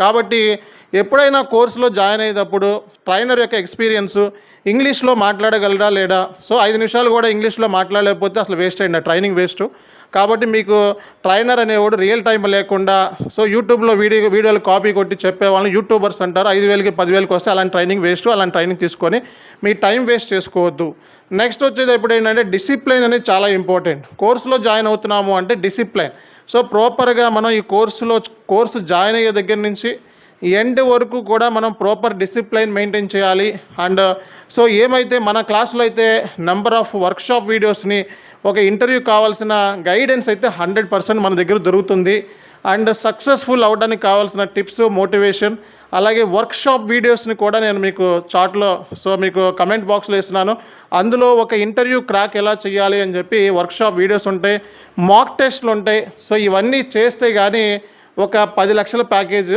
కాబట్టి ఎప్పుడైనా కోర్సులో జాయిన్ అయ్యేటప్పుడు ట్రైనర్ యొక్క ఎక్స్పీరియన్సు ఇంగ్లీష్‌లో మాట్లాడగలడా లేడా? సో, 5 నిమిషాలు కూడా ఇంగ్లీష్‌లో మాట్లాడలేకపోతే అసలు వేస్ట్ అయింది. ఆ ట్రైనింగ్ వేస్టు. కాబట్టి మీకు ట్రైనర్ అనేవాడు రియల్ టైమ్ లేకుండా సో, యూట్యూబ్‌లో వీడియోలు కాపీ కొట్టి చెప్పేవాళ్ళని యూట్యూబర్స్ అంటారు. 5,000కి 10,000కి వస్తే అలాంటి ట్రైనింగ్ వేస్టు. అలాంటి ట్రైనింగ్ తీసుకొని మీ టైం వేస్ట్ చేసుకోవద్దు. నెక్స్ట్ వచ్చేటప్పుడు ఏంటంటే డిసిప్లిన్ అనేది చాలా ఇంపార్టెంట్. కోర్సులో జాయిన్ అవుతున్నాము అంటే డిసిప్లిన్. సో, ప్రాపర్‌గా మనం ఈ కోర్సు జాయిన్ అయ్యే దగ్గర నుంచి ఎండ్ వరకు కూడా మనం ప్రాపర్ డిసిప్లైన్ మెయింటైన్ చేయాలి. అండ్ సో, ఏమైతే మన క్లాస్‌లో అయితే నంబర్ ఆఫ్ వర్క్షాప్ వీడియోస్‌ని ఒక ఇంటర్వ్యూ కావాల్సిన గైడెన్స్ అయితే 100% మన దగ్గర దొరుకుతుంది. అండ్ సక్సెస్ఫుల్ అవ్వడానికి కావాల్సిన టిప్స్, మోటివేషన్ అలాగే వర్క్షాప్ వీడియోస్‌ని కూడా నేను మీకు చార్ట్‌లో మీకు కమెంట్ బాక్స్‌లో ఇస్తున్నాను. అందులో ఒక ఇంటర్వ్యూ క్రాక్ ఎలా చేయాలి అని చెప్పి వర్క్షాప్ వీడియోస్ ఉంటాయి. మాక్ టెస్ట్‌లు ఉంటాయి. సో, ఇవన్నీ చేస్తే గానీ ఒక 10 లక్షల ప్యాకేజ్